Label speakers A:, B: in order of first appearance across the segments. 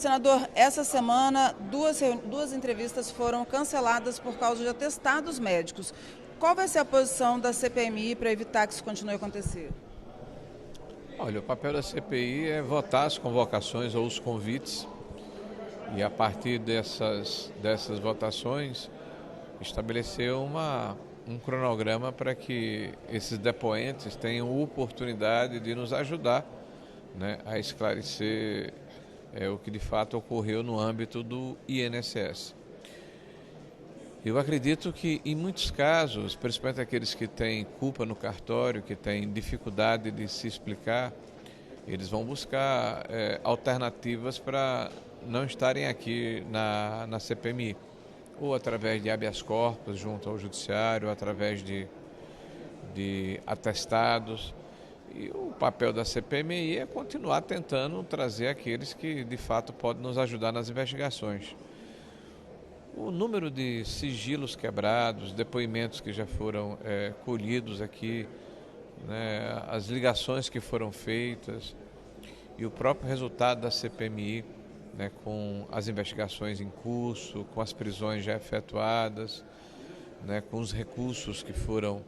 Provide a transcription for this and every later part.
A: Senador, essa semana duas entrevistas foram canceladas por causa de atestados médicos. Qual vai ser a posição da CPMI para evitar que isso continue a acontecer?
B: Olha, o papel da CPI é votar as convocações ou os convites e, a partir dessas votações, estabelecer um cronograma para que esses depoentes tenham oportunidade de nos ajudar, né, a esclarecer o que de fato ocorreu no âmbito do INSS. Eu acredito que, em muitos casos, principalmente aqueles que têm culpa no cartório, que têm dificuldade de se explicar, eles vão buscar alternativas para não estarem aqui na CPMI, ou através de habeas corpus junto ao judiciário, ou através de atestados. E o papel da CPMI é continuar tentando trazer aqueles que, de fato, podem nos ajudar nas investigações. O número de sigilos quebrados, depoimentos que já foram colhidos aqui, né, as ligações que foram feitas e o próprio resultado da CPMI, né, com as investigações em curso, com as prisões já efetuadas, né, com os recursos que foram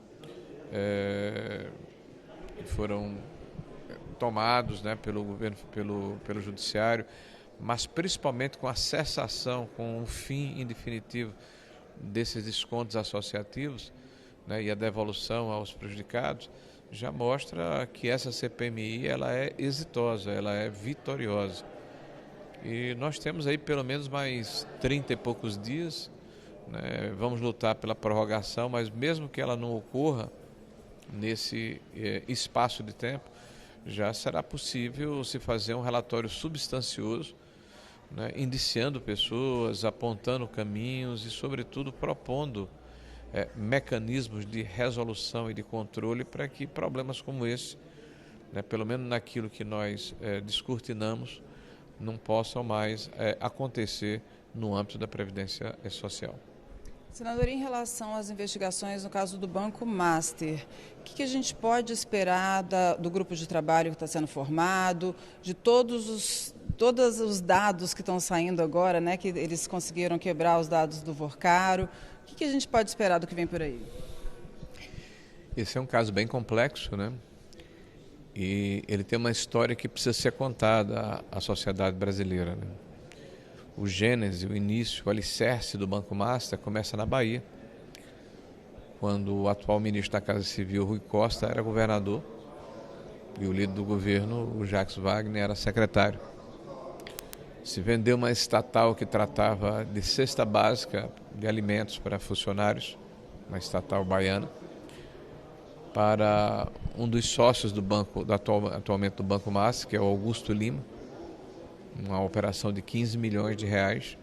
B: tomados, né, pelo governo, pelo judiciário, mas principalmente com a cessação, com o fim em definitivo desses descontos associativos, né, e a devolução aos prejudicados, já mostra que essa CPMI ela é exitosa, ela é vitoriosa. E nós temos aí pelo menos mais 30 e poucos dias, né, vamos lutar pela prorrogação, mas mesmo que ela não ocorra nesse espaço de tempo, já será possível se fazer um relatório substancioso, né, indiciando pessoas, apontando caminhos e, sobretudo, propondo mecanismos de resolução e de controle para que problemas como esse, né, pelo menos naquilo que nós descortinamos, não possam mais acontecer no âmbito da Previdência Social.
A: Senador, em relação às investigações no caso do Banco Master, o que a gente pode esperar do grupo de trabalho que está sendo formado, de todos os dados que estão saindo agora, né, que eles conseguiram quebrar os dados do Vorcaro? O que a gente pode esperar do que vem por aí?
B: Esse é um caso bem complexo, né? E ele tem uma história que precisa ser contada à sociedade brasileira, né? O gênese, o início, o alicerce do Banco Master começa na Bahia, quando o atual ministro da Casa Civil, Rui Costa, era governador e o líder do governo, o Jacques Wagner, era secretário. Se vendeu uma estatal que tratava de cesta básica de alimentos para funcionários, uma estatal baiana, para um dos sócios do banco, atualmente do Banco Master, que é o Augusto Lima, uma operação de 15 milhões de reais,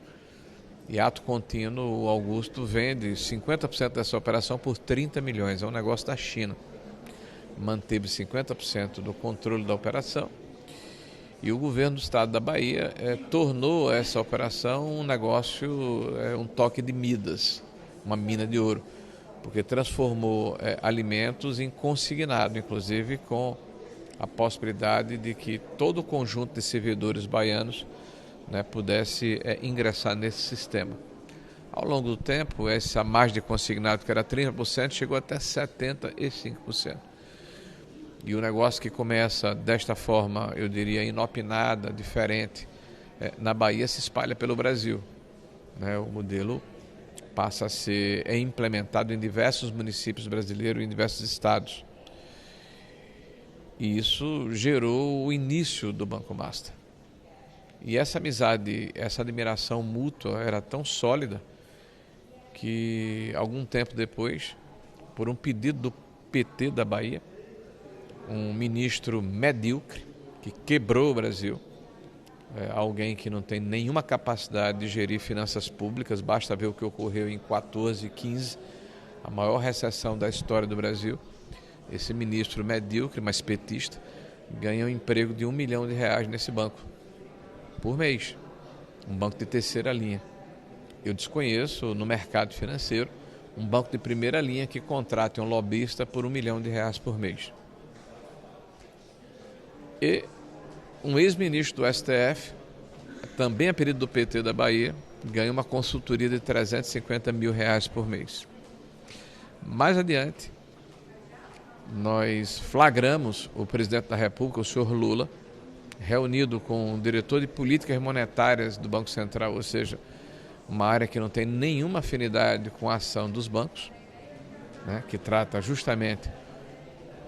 B: e ato contínuo o Augusto vende 50% dessa operação por 30 milhões, é um negócio da China. Manteve 50% do controle da operação e o governo do estado da Bahia tornou essa operação um negócio, um toque de Midas, uma mina de ouro, porque transformou alimentos em consignado, inclusive com a possibilidade de que todo o conjunto de servidores baianos, né, pudesse ingressar nesse sistema. Ao longo do tempo, essa margem de consignado, que era 30%, chegou até 75%. E o negócio que começa desta forma, eu diria, inopinada, diferente, na Bahia se espalha pelo Brasil, né? O modelo passa a ser implementado em diversos municípios brasileiros, em diversos estados. E isso gerou o início do Banco Master. E essa amizade, essa admiração mútua era tão sólida que, algum tempo depois, por um pedido do PT da Bahia, um ministro medíocre que quebrou o Brasil, alguém que não tem nenhuma capacidade de gerir finanças públicas, basta ver o que ocorreu em 14 e 15, a maior recessão da história do Brasil. Esse ministro medíocre, mas petista, ganha um emprego de R$1 milhão nesse banco, por mês, um banco de terceira linha. Eu desconheço no mercado financeiro um banco de primeira linha que contrate um lobista por R$1 milhão por mês. E um ex-ministro do STF também a pedido do PT da Bahia, ganha uma consultoria de R$350 mil por mês. Mais adiante, nós flagramos o presidente da República, o senhor Lula, reunido com o diretor de políticas monetárias do Banco Central, ou seja, uma área que não tem nenhuma afinidade com a ação dos bancos, né, que trata justamente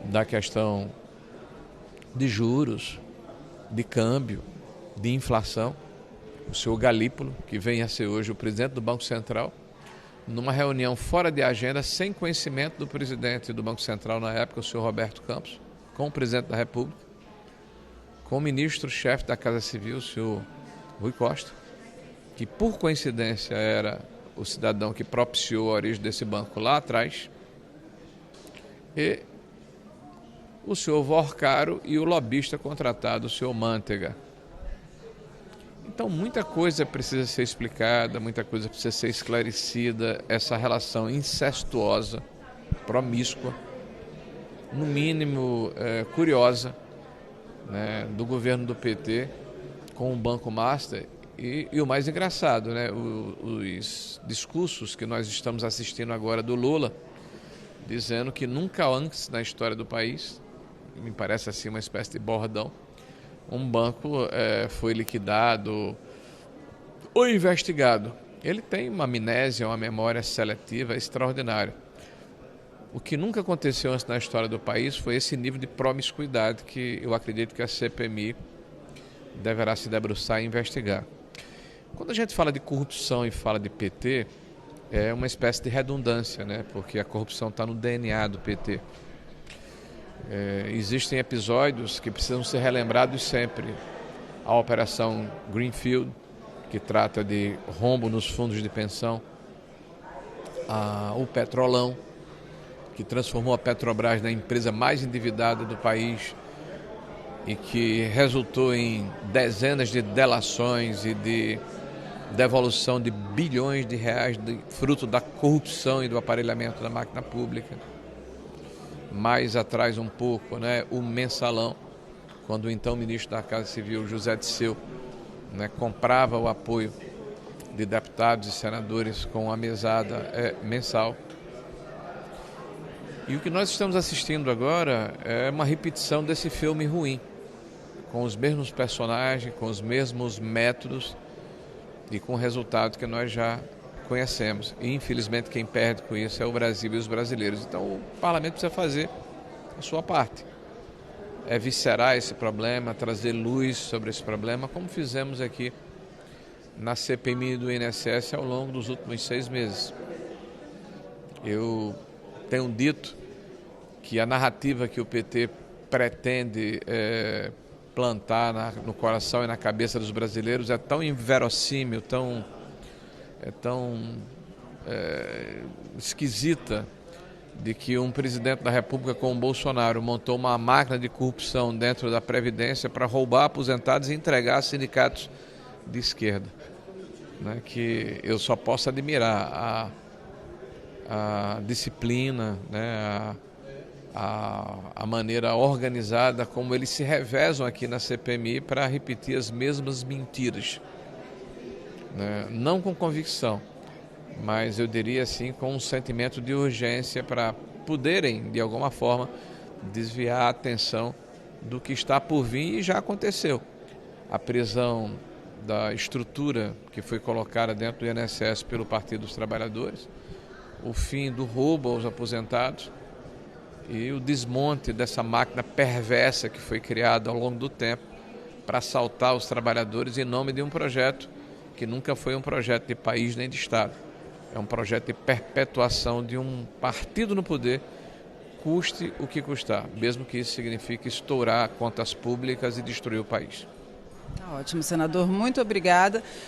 B: da questão de juros, de câmbio, de inflação. O senhor Galípolo, que vem a ser hoje o presidente do Banco Central, numa reunião fora de agenda, sem conhecimento do presidente do Banco Central na época, o senhor Roberto Campos, com o presidente da República, com o ministro-chefe da Casa Civil, o senhor Rui Costa, que por coincidência era o cidadão que propiciou a origem desse banco lá atrás, e o senhor Vorcaro e o lobista contratado, o senhor Mantega. Então, muita coisa precisa ser explicada, muita coisa precisa ser esclarecida, essa relação incestuosa, promíscua, no mínimo curiosa, né, do governo do PT com o Banco Master e o mais engraçado, né, os discursos que nós estamos assistindo agora do Lula, dizendo que nunca antes na história do país, me parece assim uma espécie de bordão, um banco foi liquidado ou investigado. Ele tem uma amnésia, uma memória seletiva extraordinária. O que nunca aconteceu antes na história do país foi esse nível de promiscuidade que eu acredito que a CPMI deverá se debruçar e investigar. Quando a gente fala de corrupção e fala de PT, é uma espécie de redundância, né? Porque a corrupção está no DNA do PT. Existem episódios que precisam ser relembrados sempre. A Operação Greenfield, que trata de rombo nos fundos de pensão. O Petrolão, que transformou a Petrobras na empresa mais endividada do país e que resultou em dezenas de delações e de devolução de bilhões de reais fruto da corrupção e do aparelhamento da máquina pública. Mais atrás um pouco, né, o Mensalão, quando o então ministro da Casa Civil, José Disseu, né, comprava o apoio de deputados e senadores com a mesada mensal. E o que nós estamos assistindo agora é uma repetição desse filme ruim, com os mesmos personagens, com os mesmos métodos e com o resultado que nós já conhecemos. E, infelizmente, quem perde com isso é o Brasil e os brasileiros. Então, o parlamento precisa fazer a sua parte. Viscerar esse problema, trazer luz sobre esse problema, como fizemos aqui na CPMI do INSS ao longo dos últimos 6 meses. Eu tenho dito que a narrativa que o PT pretende plantar no coração e na cabeça dos brasileiros é tão inverossímil, tão esquisita, de que um presidente da República como o Bolsonaro montou uma máquina de corrupção dentro da Previdência para roubar aposentados e entregar a sindicatos de esquerda, né? Que eu só posso admirar a disciplina, né? A maneira organizada como eles se revezam aqui na CPMI para repetir as mesmas mentiras, né? Não com convicção, mas eu diria assim com um sentimento de urgência para poderem, de alguma forma, desviar a atenção do que está por vir e já aconteceu. A prisão da estrutura que foi colocada dentro do INSS pelo Partido dos Trabalhadores, o fim do roubo aos aposentados e o desmonte dessa máquina perversa que foi criada ao longo do tempo para assaltar os trabalhadores em nome de um projeto que nunca foi um projeto de país nem de Estado. É um projeto de perpetuação de um partido no poder, custe o que custar, mesmo que isso signifique estourar contas públicas e destruir o país.
A: Ótimo, senador, muito obrigada.